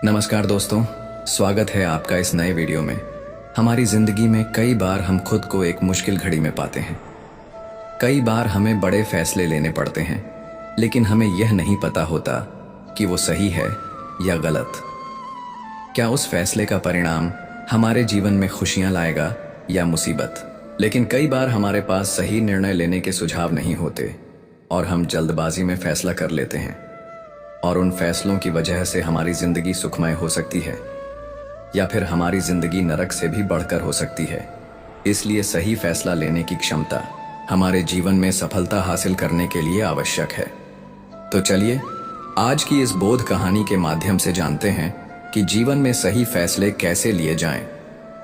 नमस्कार दोस्तों, स्वागत है आपका इस नए वीडियो में। हमारी जिंदगी में कई बार हम खुद को एक मुश्किल घड़ी में पाते हैं। कई बार हमें बड़े फैसले लेने पड़ते हैं, लेकिन हमें यह नहीं पता होता कि वो सही है या गलत। क्या उस फैसले का परिणाम हमारे जीवन में खुशियां लाएगा या मुसीबत। लेकिन कई बार हमारे पास सही निर्णय लेने के सुझाव नहीं होते और हम जल्दबाजी में फैसला कर लेते हैं, और उन फैसलों की वजह से हमारी जिंदगी सुखमय हो सकती है या फिर हमारी जिंदगी नरक से भी बढ़कर हो सकती है। इसलिए सही फैसला लेने की क्षमता हमारे जीवन में सफलता हासिल करने के लिए आवश्यक है। तो चलिए आज की इस बोध कहानी के माध्यम से जानते हैं कि जीवन में सही फैसले कैसे लिए जाएं,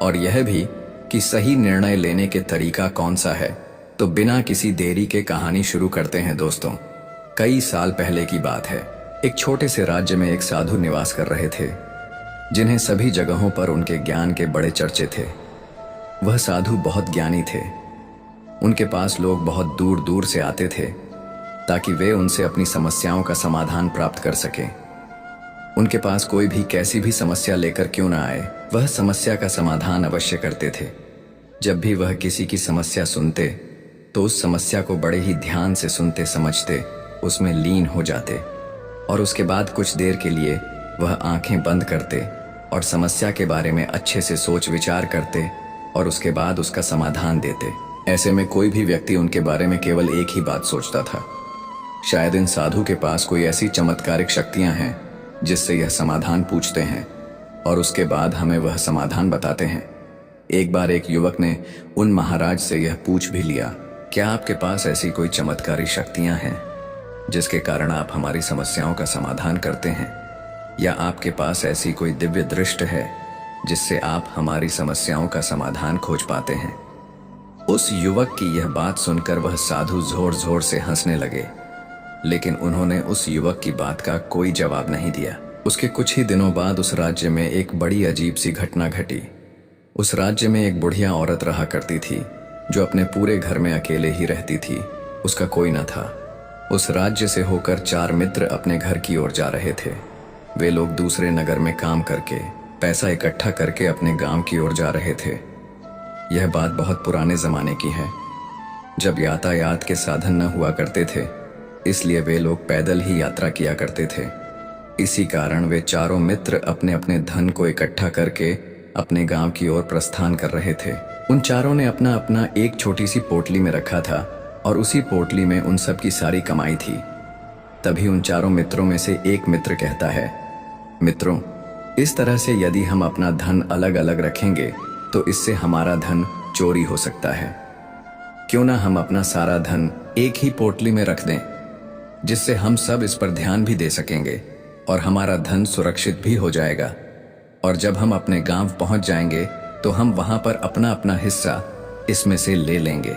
और यह भी कि सही निर्णय लेने के तरीका कौन सा है। तो बिना किसी देरी के कहानी शुरू करते हैं दोस्तों। कई साल पहले की बात है। एक छोटे से राज्य में एक साधु निवास कर रहे थे, जिन्हें सभी जगहों पर उनके ज्ञान के बड़े चर्चे थे। वह साधु बहुत ज्ञानी थे। उनके पास लोग बहुत दूर दूर से आते थे ताकि वे उनसे अपनी समस्याओं का समाधान प्राप्त कर सकें। उनके पास कोई भी कैसी भी समस्या लेकर क्यों ना आए, वह समस्या का समाधान अवश्य करते थे। जब भी वह किसी की समस्या सुनते तो उस समस्या को बड़े ही ध्यान से सुनते समझते, उसमें लीन हो जाते, और उसके बाद कुछ देर के लिए वह आंखें बंद करते और समस्या के बारे में अच्छे से सोच विचार करते और उसके बाद उसका समाधान देते। ऐसे में कोई भी व्यक्ति उनके बारे में केवल एक ही बात सोचता था, शायद इन साधु के पास कोई ऐसी चमत्कारिक शक्तियां हैं जिससे यह समाधान पूछते हैं और उसके बाद हमें वह समाधान बताते हैं। एक बार एक युवक ने उन महाराज से यह पूछ भी लिया, क्या आपके पास ऐसी कोई चमत्कारी शक्तियां हैं जिसके कारण आप हमारी समस्याओं का समाधान करते हैं, या आपके पास ऐसी कोई दिव्य दृष्टि है जिससे आप हमारी समस्याओं का समाधान खोज पाते हैं। उस युवक की यह बात सुनकर वह साधु जोर जोर से हंसने लगे, लेकिन उन्होंने उस युवक की बात का कोई जवाब नहीं दिया। उसके कुछ ही दिनों बाद उस राज्य में एक बड़ी अजीब सी घटना घटी। उस राज्य में एक बुढ़िया औरत रहा करती थी जो अपने पूरे घर में अकेले ही रहती थी। उसका कोई न था। उस राज्य से होकर 4 मित्र अपने घर की ओर जा रहे थे। वे लोग दूसरे नगर में काम करके पैसा इकट्ठा करके अपने गांव की ओर जा रहे थे। यह बात बहुत पुराने जमाने की है, जब यातायात के साधन न हुआ करते थे, इसलिए वे लोग पैदल ही यात्रा किया करते थे। इसी कारण वे चारों मित्र अपने अपने धन को इकट्ठा करके अपने गांव की ओर प्रस्थान कर रहे थे। उन चारों ने अपना अपना एक छोटी सी पोटली में रखा था और उसी पोटली में उन सब की सारी कमाई थी। तभी उन चारों मित्रों में से एक मित्र कहता है, मित्रों, इस तरह से यदि हम अपना धन अलग अलग रखेंगे तो इससे हमारा धन चोरी हो सकता है। क्यों ना हम अपना सारा धन एक ही पोटली में रख दें, जिससे हम सब इस पर ध्यान भी दे सकेंगे और हमारा धन सुरक्षित भी हो जाएगा। और जब हम अपने गांव पहुंच जाएंगे तो हम वहां पर अपना अपना हिस्सा इसमें से ले लेंगे।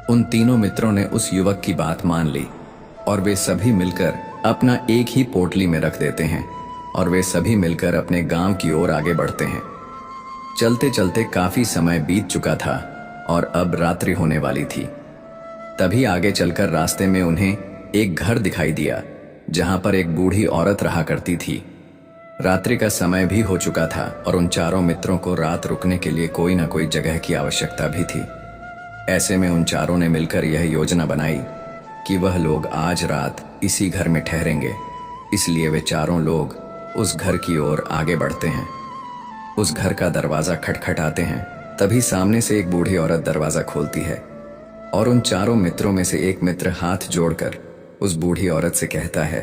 उन तीनों मित्रों ने उस युवक की बात मान ली और वे सभी मिलकर अपना एक ही पोटली में रख देते हैं और वे सभी मिलकर अपने गांव की ओर आगे बढ़ते हैं। चलते चलते काफी समय बीत चुका था और अब रात्रि होने वाली थी। तभी आगे चलकर रास्ते में उन्हें एक घर दिखाई दिया जहां पर एक बूढ़ी औरत रहा करती थी। रात्रि का समय भी हो चुका था और उन चारों मित्रों को रात रुकने के लिए कोई ना कोई जगह की आवश्यकता भी थी। ऐसे में उन चारों ने मिलकर यह योजना बनाई कि वह लोग आज रात इसी घर में ठहरेंगे। इसलिए वे चारों लोग उस घर की ओर आगे बढ़ते हैं। उस घर का दरवाजा खटखटाते हैं। तभी सामने से एक बूढ़ी औरत दरवाजा खोलती है और उन चारों मित्रों में से एक मित्र हाथ जोड़कर उस बूढ़ी औरत से कहता है,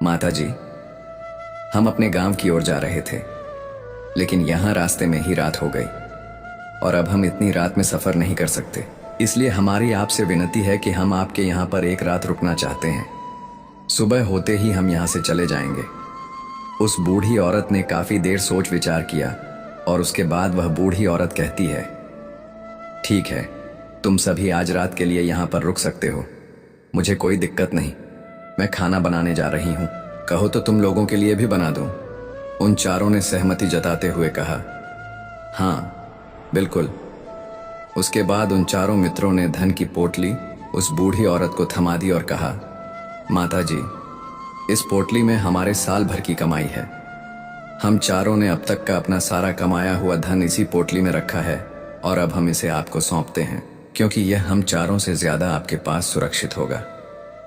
माता जी, हम अपने गांव की ओर जा रहे थे, लेकिन यहां रास्ते में ही रात हो गई और अब हम इतनी रात में सफर नहीं कर सकते। इसलिए हमारी आपसे विनती है कि हम आपके यहाँ पर एक रात रुकना चाहते हैं। सुबह होते ही हम यहाँ से चले जाएंगे। उस बूढ़ी औरत ने काफी देर सोच विचार किया और उसके बाद वह बूढ़ी औरत कहती है, ठीक है, तुम सभी आज रात के लिए यहाँ पर रुक सकते हो। मुझे कोई दिक्कत नहीं। मैं खाना बनाने जा रही हूँ, कहो तो तुम लोगों के लिए भी बना दूं। उन चारों ने सहमति जताते हुए कहा, हाँ बिल्कुल। उसके बाद उन चारों मित्रों ने धन की पोटली उस बूढ़ी औरत को थमा दी और कहा, माता जी, इस पोटली में हमारे साल भर की कमाई है। हम चारों ने अब तक का अपना सारा कमाया हुआ धन इसी पोटली में रखा है और अब हम इसे आपको सौंपते हैं क्योंकि यह हम चारों से ज्यादा आपके पास सुरक्षित होगा।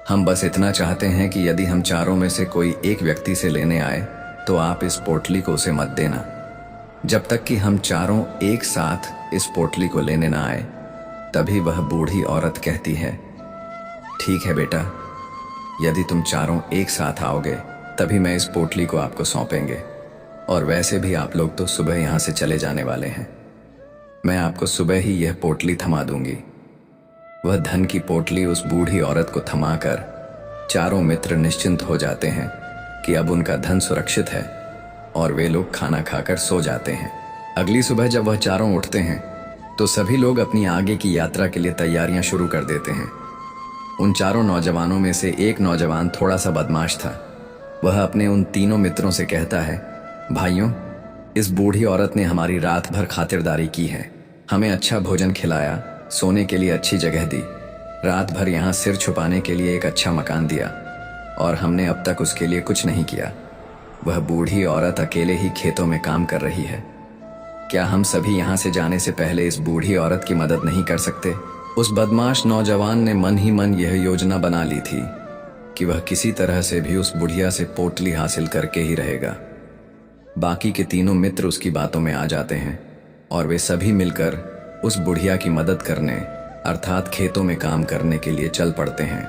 हम बस इतना चाहते हैं कि यदि हम चारों में से कोई एक व्यक्ति से लेने आए तो आप इस पोटली को उसे मत देना जब तक कि हम चारों एक साथ इस पोटली को लेने ना आए। तभी वह बूढ़ी औरत कहती है, ठीक है बेटा, यदि तुम चारों एक साथ आओगे तभी मैं इस पोटली को आपको सौंपेंगे। और वैसे भी आप लोग तो सुबह यहाँ से चले जाने वाले हैं। मैं आपको सुबह ही यह पोटली थमा दूंगी। वह धन की पोटली उस बूढ़ी औरत को थमाकर चारों मित्र निश्चिंत हो जाते हैं कि अब उनका धन सुरक्षित है और वे लोग खाना खाकर सो जाते हैं। अगली सुबह जब वह चारों उठते हैं तो सभी लोग अपनी आगे की यात्रा के लिए तैयारियां शुरू कर देते हैं। उन चारों नौजवानों में से एक नौजवान थोड़ा सा बदमाश था। वह अपने उन तीनों मित्रों से कहता है, भाइयों, इस बूढ़ी औरत ने हमारी रात भर खातिरदारी की है, हमें अच्छा भोजन खिलाया, सोने के लिए अच्छी जगह दी, रात भर यहाँ सिर छुपाने के लिए एक अच्छा मकान दिया और हमने अब तक उसके लिए कुछ नहीं किया। वह बूढ़ी औरत अकेले ही खेतों में काम कर रही है। क्या हम सभी यहाँ से जाने से पहले इस बूढ़ी औरत की मदद नहीं कर सकते? उस बदमाश नौजवान ने मन ही मन यह योजना बना ली थी कि वह किसी तरह से भी उस बुढ़िया से पोटली हासिल करके ही रहेगा। बाकी के तीनों मित्र उसकी बातों में आ जाते हैं और वे सभी मिलकर उस बुढ़िया की मदद करने अर्थात खेतों में काम करने के लिए चल पड़ते हैं।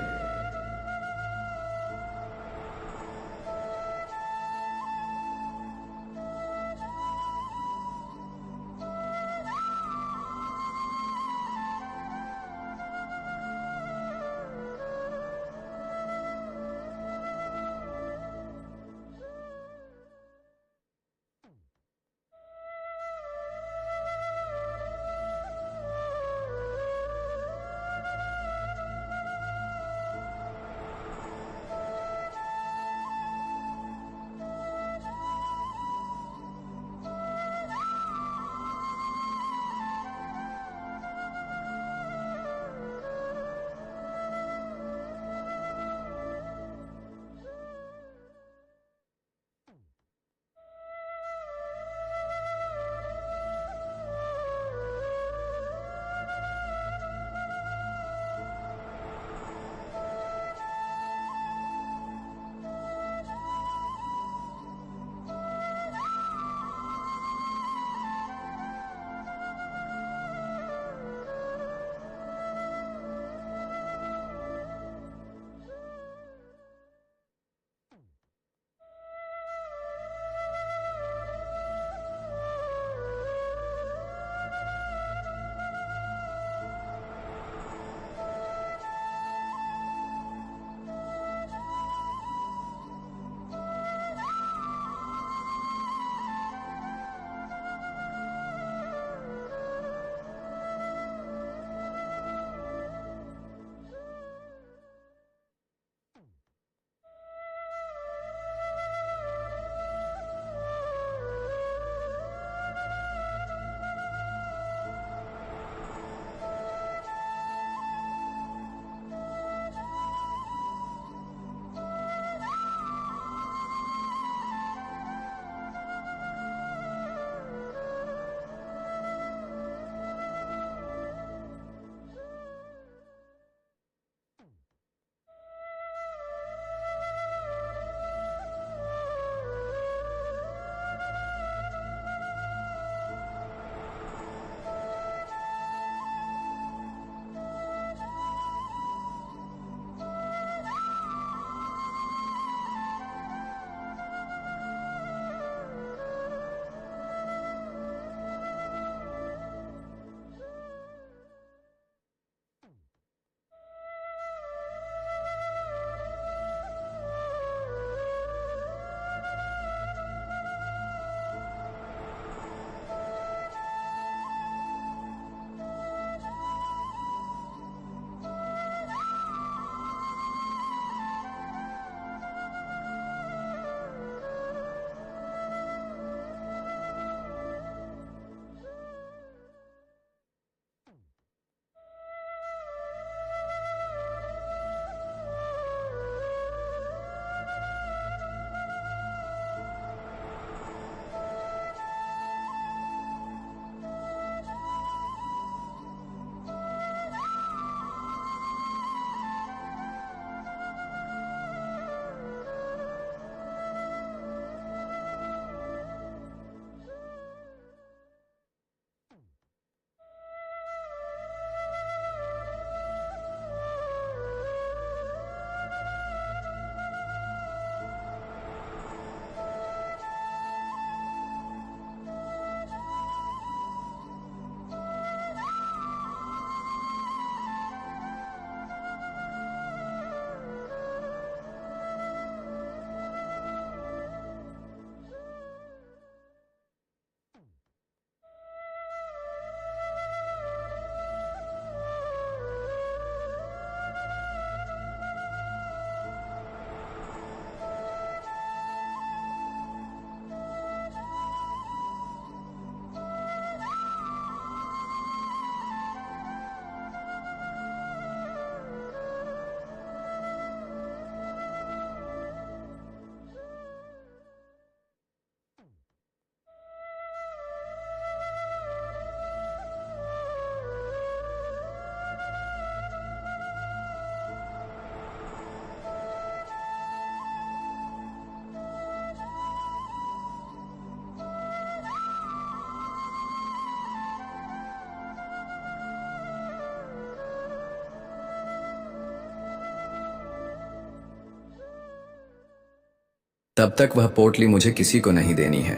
तब तक वह पोटली मुझे किसी को नहीं देनी है।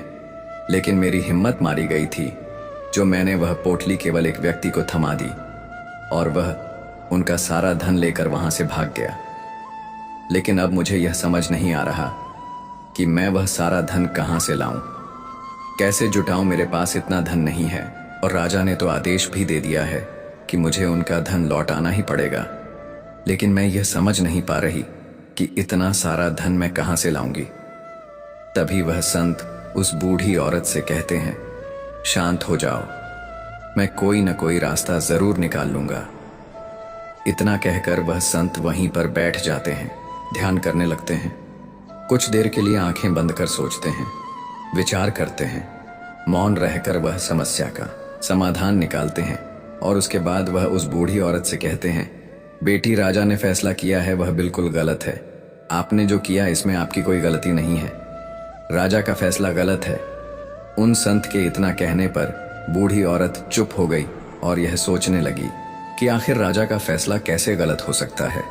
लेकिन मेरी हिम्मत मारी गई थी जो मैंने वह पोटली केवल एक व्यक्ति को थमा दी और वह उनका सारा धन लेकर वहां से भाग गया। लेकिन अब मुझे यह समझ नहीं आ रहा कि मैं वह सारा धन कहां से लाऊं, कैसे जुटाऊं। मेरे पास इतना धन नहीं है और राजा ने तो आदेश भी दे दिया है कि मुझे उनका धन लौटाना ही पड़ेगा। लेकिन मैं यह समझ नहीं पा रही कि इतना सारा धन मैं कहां से लाऊंगी। तभी वह संत उस बूढ़ी औरत से कहते हैं, शांत हो जाओ, मैं कोई न कोई रास्ता जरूर निकाल लूंगा। इतना कहकर वह संत वहीं पर बैठ जाते हैं, ध्यान करने लगते हैं। कुछ देर के लिए आंखें बंद कर सोचते हैं, विचार करते हैं। मौन रहकर वह समस्या का समाधान निकालते हैं और उसके बाद वह उस बूढ़ी औरत से कहते हैं, बेटी, राजा ने फैसला किया है वह बिल्कुल गलत है। आपने जो किया इसमें आपकी कोई गलती नहीं है। राजा का फैसला गलत है। उन संत के इतना कहने पर बूढ़ी औरत चुप हो गई और यह सोचने लगी कि आखिर राजा का फैसला कैसे गलत हो सकता है।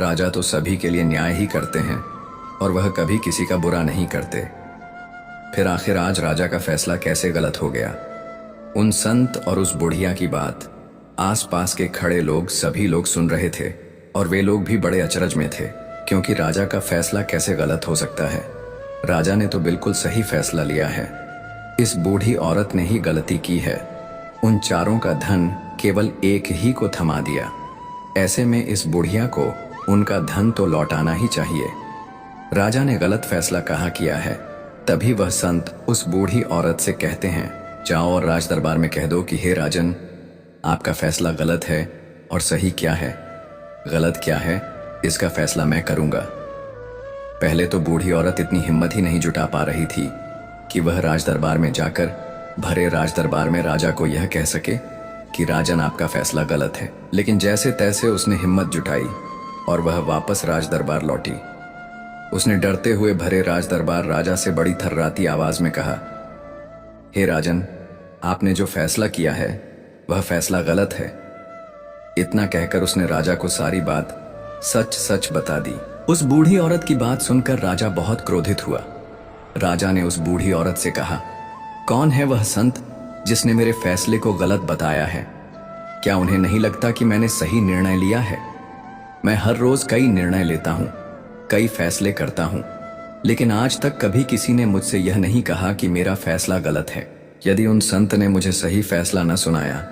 राजा तो सभी के लिए न्याय ही करते हैं और वह कभी किसी का बुरा नहीं करते। फिर आखिर आज राजा का फैसला कैसे गलत हो गया। उन संत और उस बुढ़िया की बात आसपास के खड़े लोग सभी लोग सुन रहे थे और वे लोग भी बड़े अचरज में थे, क्योंकि राजा का फैसला कैसे गलत हो सकता है। राजा ने तो बिल्कुल सही फैसला लिया है। इस बूढ़ी औरत ने ही गलती की है। उन चारों का धन केवल एक ही को थमा दिया। ऐसे में इस बुढ़िया को उनका धन तो लौटाना ही चाहिए। राजा ने गलत फैसला कहा किया है। तभी वह संत उस बूढ़ी औरत से कहते हैं, जाओ और राज दरबार में कह दो कि हे राजन, आपका फैसला गलत है और सही क्या है, गलत क्या है, इसका फैसला मैं करूंगा। पहले तो बूढ़ी औरत इतनी हिम्मत ही नहीं जुटा पा रही थी कि वह राज दरबार में जाकर भरे राज दरबार में राजा को यह कह सके कि राजन, आपका फैसला गलत है। लेकिन जैसे तैसे उसने हिम्मत जुटाई और वह वापस राज दरबार लौटी। उसने डरते हुए भरे राज दरबार राजा से बड़ी थर्राती आवाज में कहा, हे राजन, आपने जो फैसला किया है वह फैसला गलत है। इतना कहकर उसने राजा को सारी बात सच सच बता दी। उस बूढ़ी औरत की बात सुनकर राजा बहुत क्रोधित हुआ। राजा ने उस बूढ़ी औरत से कहा, कौन है वह संत जिसने मेरे फैसले को गलत बताया है? क्या उन्हें नहीं लगता कि मैंने सही निर्णय लिया है? मैं हर रोज कई निर्णय लेता हूं, कई फैसले करता हूं, लेकिन आज तक कभी किसी ने मुझसे यह नहीं कहा कि मेरा फैसला गलत है। यदि उन संत ने मुझे सही फैसला न सुनाया,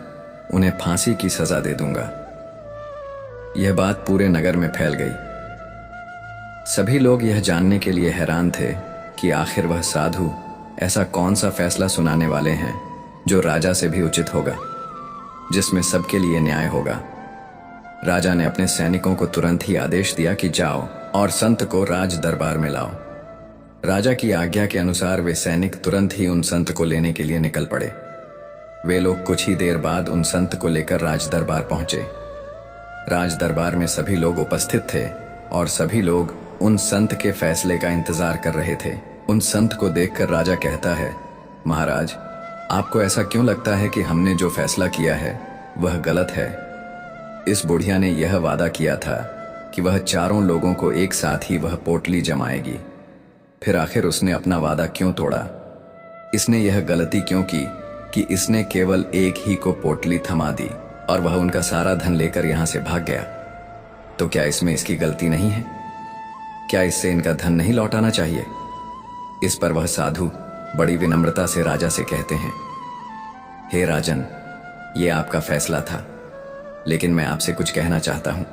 उन्हें फांसी की सजा दे दूंगा। यह बात पूरे नगर में फैल गई। सभी लोग यह जानने के लिए हैरान थे कि आखिर वह साधु ऐसा कौन सा फैसला सुनाने वाले हैं जो राजा से भी उचित होगा, जिसमें सबके लिए न्याय होगा। राजा ने अपने सैनिकों को तुरंत ही आदेश दिया कि जाओ और संत को राज दरबार में लाओ। राजा की आज्ञा के अनुसार वे सैनिक तुरंत ही उन संत को लेने के लिए निकल पड़े। वे लोग कुछ ही देर बाद उन संत को लेकर राज दरबार पहुंचे। राज दरबार में सभी लोग उपस्थित थे और सभी लोग उन संत के फैसले का इंतजार कर रहे थे। उन संत को देखकर राजा कहता है, महाराज, आपको ऐसा क्यों लगता है कि हमने जो फैसला किया है वह गलत है? इस बुढ़िया ने यह वादा किया था कि वह चारों लोगों को एक साथ ही वह पोटली जमाएगी। फिर आखिर उसने अपना वादा क्यों तोड़ा? इसने यह गलती क्यों की कि इसने केवल एक ही को पोटली थमा दी और वह उनका सारा धन लेकर यहां से भाग गया? तो क्या इसमें इसकी गलती नहीं है? क्या इससे इनका धन नहीं लौटाना चाहिए? इस पर वह साधु बड़ी विनम्रता से राजा से कहते हैं, हे राजन, ये आपका फैसला था, लेकिन मैं आपसे कुछ कहना चाहता हूं।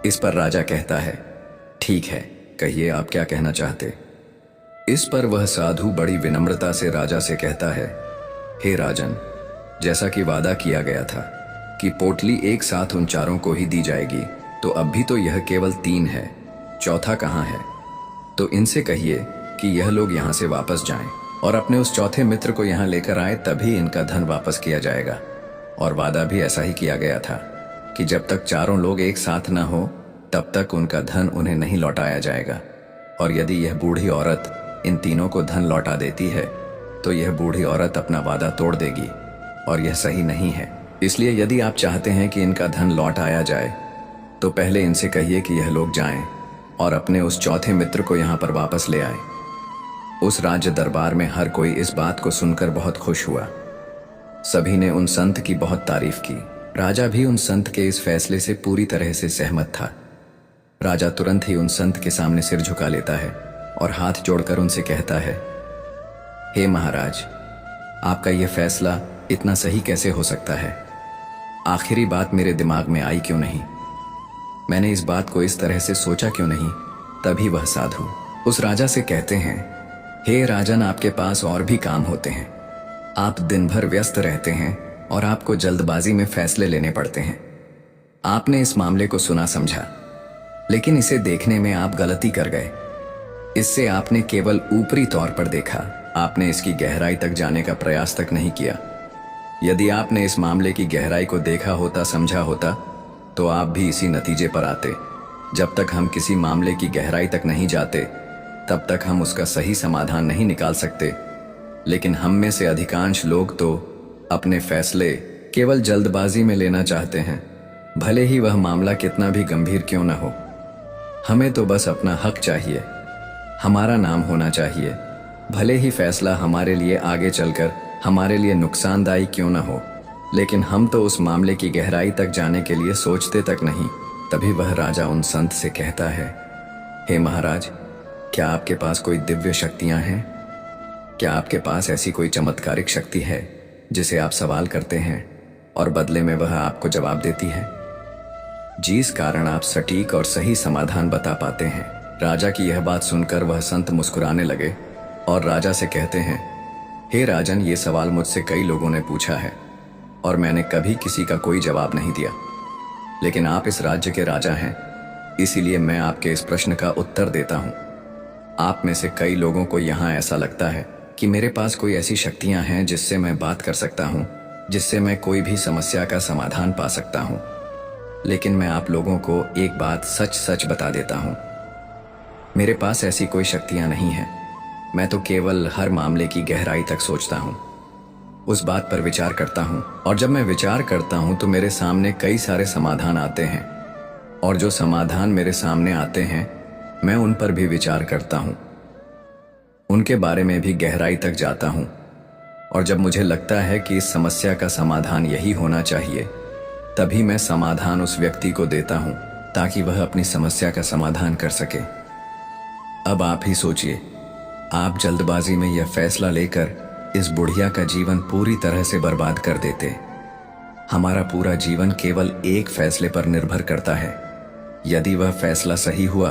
इस पर राजा कहता है, ठीक है, कहिए आप क्या कहना चाहते। इस पर वह साधु बड़ी विनम्रता से राजा से कहता है, हे राजन, जैसा कि वादा किया गया था कि पोटली एक साथ उन चारों को ही दी जाएगी, तो अब भी तो यह केवल 3 है, चौथा कहाँ है? तो इनसे कहिए कि यह लोग यहाँ से वापस जाएं और अपने उस चौथे मित्र को यहाँ लेकर आए, तभी इनका धन वापस किया जाएगा। और वादा भी ऐसा ही किया गया था कि जब तक चारों लोग एक साथ न हो तब तक उनका धन उन्हें नहीं लौटाया जाएगा। और यदि यह बूढ़ी औरत इन तीनों को धन लौटा देती है तो यह बूढ़ी औरत अपना वादा तोड़ देगी और यह सही नहीं है। इसलिए यदि आप चाहते हैं कि इनका धन लौट आया जाए तो पहले इनसे कहिए कि यह लोग जाएं और अपने उस चौथे मित्र को यहाँ पर वापस ले आए। उस राज्य दरबार में हर कोई इस बात को सुनकर बहुत खुश हुआ। सभी ने उन संत की बहुत तारीफ की। राजा भी उन संत के इस फैसले से पूरी तरह से सहमत था। राजा तुरंत ही उन संत के सामने सिर झुका लेता है और हाथ जोड़कर उनसे कहता है, हे महाराज, आपका यह फैसला इतना सही कैसे हो सकता है? आखिरी बात मेरे दिमाग में आई क्यों नहीं? मैंने इस बात को इस तरह से सोचा क्यों नहीं? तभी वह साधु उस राजा से कहते हैं, हे राजन, आपके पास और भी काम होते हैं। आप दिन भर व्यस्त रहते हैं और आपको जल्दबाजी में फैसले लेने पड़ते हैं। आपने इस मामले को सुना समझा, लेकिन इसे देखने में आप गलती कर गए। इससे आपने केवल ऊपरी तौर पर देखा, आपने इसकी गहराई तक जाने का प्रयास तक नहीं किया। यदि आपने इस मामले की गहराई को देखा होता, समझा होता, तो आप भी इसी नतीजे पर आते। जब तक हम किसी मामले की गहराई तक नहीं जाते, तब तक हम उसका सही समाधान नहीं निकाल सकते। लेकिन हम में से अधिकांश लोग तो अपने फैसले केवल जल्दबाजी में लेना चाहते हैं, भले ही वह मामला कितना भी गंभीर क्यों न हो। हमें तो बस अपना हक चाहिए, हमारा नाम होना चाहिए, भले ही फैसला हमारे लिए आगे चलकर हमारे लिए नुकसानदायी क्यों न हो। लेकिन हम तो उस मामले की गहराई तक जाने के लिए सोचते तक नहीं। तभी वह राजा उन संत से कहता है, हे महाराज, क्या आपके पास कोई दिव्य शक्तियां हैं? क्या आपके पास ऐसी कोई चमत्कारिक शक्ति है जिसे आप सवाल करते हैं और बदले में वह आपको जवाब देती है, जिस कारण आप सटीक और सही समाधान बता पाते हैं? राजा की यह बात सुनकर वह संत मुस्कुराने लगे और राजा से कहते हैं, हे राजन, ये सवाल मुझसे कई लोगों ने पूछा है और मैंने कभी किसी का कोई जवाब नहीं दिया। लेकिन आप इस राज्य के राजा हैं, इसीलिए मैं आपके इस प्रश्न का उत्तर देता हूं। आप में से कई लोगों को यहाँ ऐसा लगता है कि मेरे पास कोई ऐसी शक्तियां हैं जिससे मैं बात कर सकता हूं, जिससे मैं कोई भी समस्या का समाधान पा सकता हूं। लेकिन मैं आप लोगों को एक बात सच सच बता देता हूं, मेरे पास ऐसी कोई शक्तियां नहीं हैं। मैं तो केवल हर मामले की गहराई तक सोचता हूं, उस बात पर विचार करता हूं, और जब मैं विचार करता हूं तो मेरे सामने कई सारे समाधान आते हैं, और जो समाधान मेरे सामने आते हैं मैं उन पर भी विचार करता हूं, उनके बारे में भी गहराई तक जाता हूं। और जब मुझे लगता है कि इस समस्या का समाधान यही होना चाहिए, तभी मैं समाधान उस व्यक्ति को देता हूं ताकि वह अपनी समस्या का समाधान कर सके। अब आप ही सोचिए, आप जल्दबाजी में यह फैसला लेकर इस बुढ़िया का जीवन पूरी तरह से बर्बाद कर देते। हमारा पूरा जीवन केवल एक फैसले पर निर्भर करता है। यदि वह फैसला सही हुआ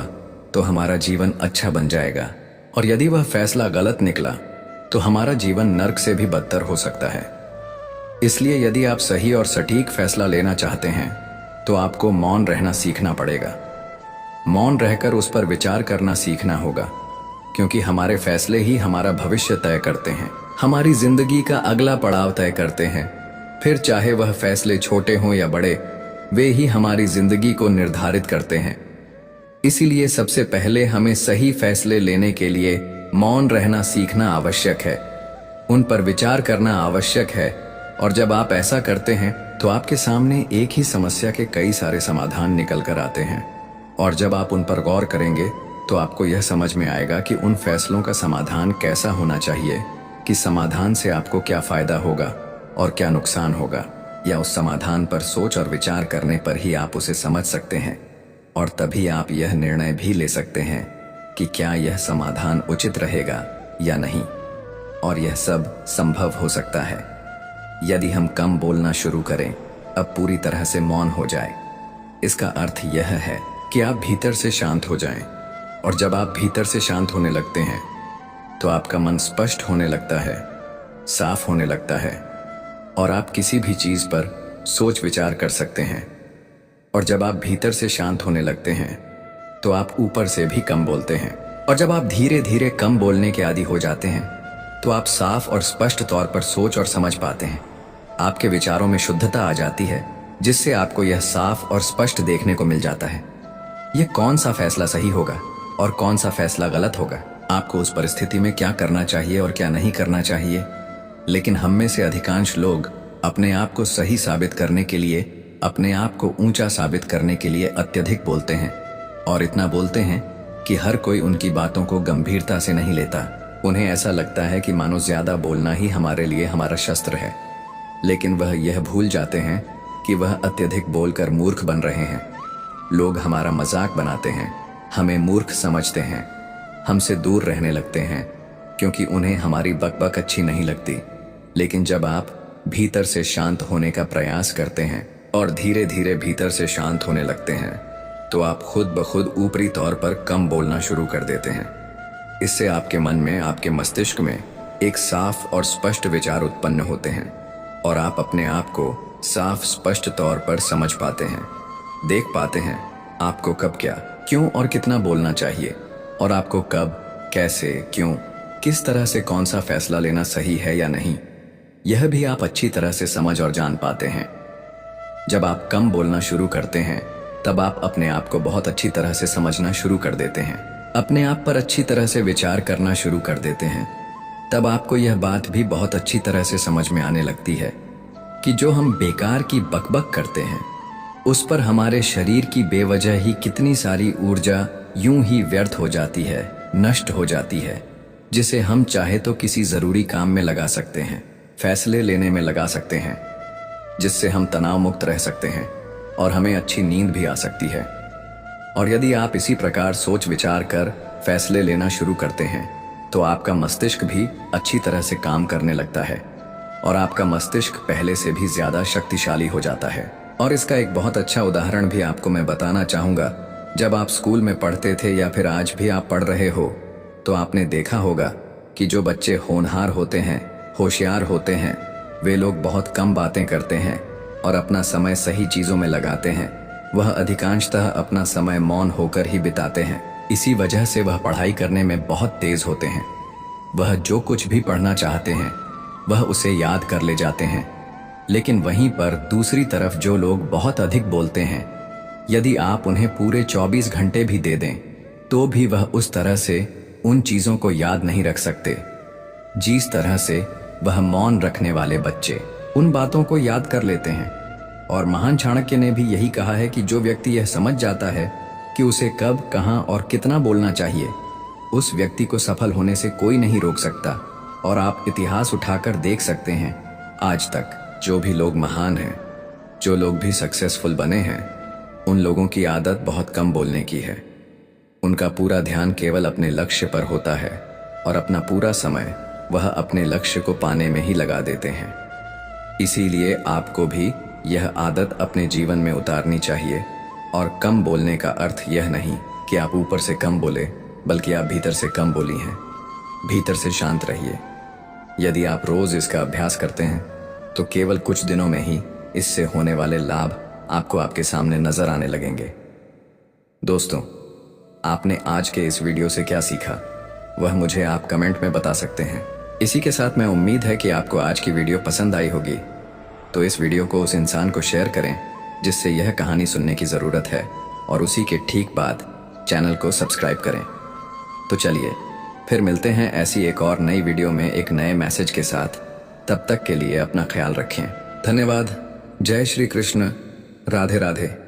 तो हमारा जीवन अच्छा बन जाएगा, और यदि वह फैसला गलत निकला तो हमारा जीवन नर्क से भी बदतर हो सकता है। इसलिए यदि आप सही और सटीक फैसला लेना चाहते हैं तो आपको मौन रहना सीखना पड़ेगा। मौन रहकर उस पर विचार करना सीखना होगा, क्योंकि हमारे फैसले ही हमारा भविष्य तय करते हैं, हमारी जिंदगी का अगला पड़ाव तय करते हैं। फिर चाहे वह फैसले छोटे हों या बड़े, वे ही हमारी जिंदगी को निर्धारित करते हैं। इसीलिए सबसे पहले हमें सही फैसले लेने के लिए मौन रहना सीखना आवश्यक है, उन पर विचार करना आवश्यक है। और जब आप ऐसा करते हैं तो आपके सामने एक ही समस्या के कई सारे समाधान निकल कर आते हैं, और जब आप उन पर गौर करेंगे तो आपको यह समझ में आएगा कि उन फैसलों का समाधान कैसा होना चाहिए, कि समाधान से आपको क्या फायदा होगा और क्या नुकसान होगा, या उस समाधान पर सोच और विचार करने पर ही आप उसे समझ सकते हैं, और तभी आप यह निर्णय भी ले सकते हैं कि क्या यह समाधान उचित रहेगा या नहीं। और यह सब संभव हो सकता है यदि हम कम बोलना शुरू करें, अब पूरी तरह से मौन हो जाए। इसका अर्थ यह है कि आप भीतर से शांत हो जाएं, और जब आप भीतर से शांत होने लगते हैं तो आपका मन स्पष्ट होने लगता है, साफ होने लगता है, और आप किसी भी चीज पर सोच विचार कर सकते हैं। और जब आप भीतर से शांत होने लगते हैं तो आप ऊपर से भी कम बोलते हैं, और जब आप धीरे धीरे कम बोलने के आदी हो जाते हैं तो आप साफ और स्पष्ट तौर पर सोच और समझ पाते हैं। आपके विचारों में शुद्धता आ जाती है, जिससे आपको यह साफ और स्पष्ट देखने को मिल जाता है यह कौन सा फैसला सही होगा और कौन सा फैसला गलत होगा, आपको उस परिस्थिति में क्या करना चाहिए और क्या नहीं करना चाहिए। लेकिन हम में से अधिकांश लोग अपने आप को सही साबित करने के लिए, अपने आप को ऊंचा साबित करने के लिए अत्यधिक बोलते हैं, और इतना बोलते हैं कि हर कोई उनकी बातों को गंभीरता से नहीं लेता। उन्हें ऐसा लगता है कि मानो ज्यादा बोलना ही हमारे लिए हमारा शस्त्र है, लेकिन वह यह भूल जाते हैं कि वह अत्यधिक बोलकर मूर्ख बन रहे हैं। लोग हमारा मजाक बनाते हैं, हमें मूर्ख समझते हैं, हमसे दूर रहने लगते हैं क्योंकि उन्हें हमारी बकबक अच्छी नहीं लगती। लेकिन जब आप भीतर से शांत होने का प्रयास करते हैं और धीरे धीरे भीतर से शांत होने लगते हैं, तो आप खुद ब खुद ऊपरी तौर पर कम बोलना शुरू कर देते हैं। इससे आपके मन में, आपके मस्तिष्क में एक साफ और स्पष्ट विचार उत्पन्न होते हैं और आप अपने आप को साफ स्पष्ट तौर पर समझ पाते हैं, देख पाते हैं आपको कब क्या, क्यों और कितना बोलना चाहिए, और आपको कब, कैसे, क्यों, किस तरह से कौन सा फैसला लेना सही है या नहीं, यह भी आप अच्छी तरह से समझ और जान पाते हैं। जब आप कम बोलना शुरू करते हैं, तब आप अपने आप को बहुत अच्छी तरह से समझना शुरू कर देते हैं, अपने आप पर अच्छी तरह से विचार करना शुरू कर देते हैं। तब आपको यह बात भी बहुत अच्छी तरह से समझ में आने लगती है कि जो हम बेकार की बकबक करते हैं, उस पर हमारे शरीर की बेवजह ही कितनी सारी ऊर्जा यूं ही व्यर्थ हो जाती है, नष्ट हो जाती है, जिसे हम चाहे तो किसी जरूरी काम में लगा सकते हैं, फैसले लेने में लगा सकते हैं, जिससे हम तनाव मुक्त रह सकते हैं और हमें अच्छी नींद भी आ सकती है। और यदि आप इसी प्रकार सोच विचार कर फैसले लेना शुरू करते हैं, तो आपका मस्तिष्क भी अच्छी तरह से काम करने लगता है और आपका मस्तिष्क पहले से भी ज्यादा शक्तिशाली हो जाता है। और इसका एक बहुत अच्छा उदाहरण भी आपको मैं बताना चाहूंगा। जब आप स्कूल में पढ़ते थे या फिर आज भी आप पढ़ रहे हो, तो आपने देखा होगा कि जो बच्चे होनहार होते हैं, होशियार होते हैं, वे लोग बहुत कम बातें करते हैं और अपना समय सही चीजों में लगाते हैं। वह अधिकांशतः अपना समय मौन होकर ही बिताते हैं। इसी वजह से वह पढ़ाई करने में बहुत तेज होते हैं। वह जो कुछ भी पढ़ना चाहते हैं, वह उसे याद कर ले जाते हैं। लेकिन वहीं पर दूसरी तरफ जो लोग बहुत अधिक बोलते हैं, यदि आप उन्हें पूरे 24 घंटे भी दे दें, तो भी वह उस तरह से उन चीजों को याद नहीं रख सकते जिस तरह से वह मौन रखने वाले बच्चे उन बातों को याद कर लेते हैं। और महान चाणक्य ने भी यही कहा है कि जो व्यक्ति यह समझ जाता है कि उसे कब, कहां और कितना बोलना चाहिए, उस व्यक्ति को सफल होने से कोई नहीं रोक सकता। और आप इतिहास उठाकर देख सकते हैं, आज तक जो भी लोग महान हैं, जो लोग भी सक्सेसफुल बने हैं, उन लोगों की आदत बहुत कम बोलने की है। उनका पूरा ध्यान केवल अपने लक्ष्य पर होता है और अपना पूरा समय वह अपने लक्ष्य को पाने में ही लगा देते हैं। इसीलिए आपको भी यह आदत अपने जीवन में उतारनी चाहिए। और कम बोलने का अर्थ यह नहीं कि आप ऊपर से कम बोले, बल्कि आप भीतर से कम बोली हैं। भीतर से शांत रहिए। यदि आप रोज इसका अभ्यास करते हैं, तो केवल कुछ दिनों में ही इससे होने वाले लाभ आपको आपके सामने नजर आने लगेंगे। दोस्तों, आपने आज के इस वीडियो से क्या सीखा, वह मुझे आप कमेंट में बता सकते हैं। इसी के साथ मैं उम्मीद है कि आपको आज की वीडियो पसंद आई होगी। तो इस वीडियो को उस इंसान को शेयर करें जिससे यह कहानी सुनने की ज़रूरत है, और उसी के ठीक बाद चैनल को सब्सक्राइब करें। तो चलिए फिर मिलते हैं ऐसी एक और नई वीडियो में एक नए मैसेज के साथ। तब तक के लिए अपना ख्याल रखें। धन्यवाद। जय श्री कृष्ण। राधे राधे।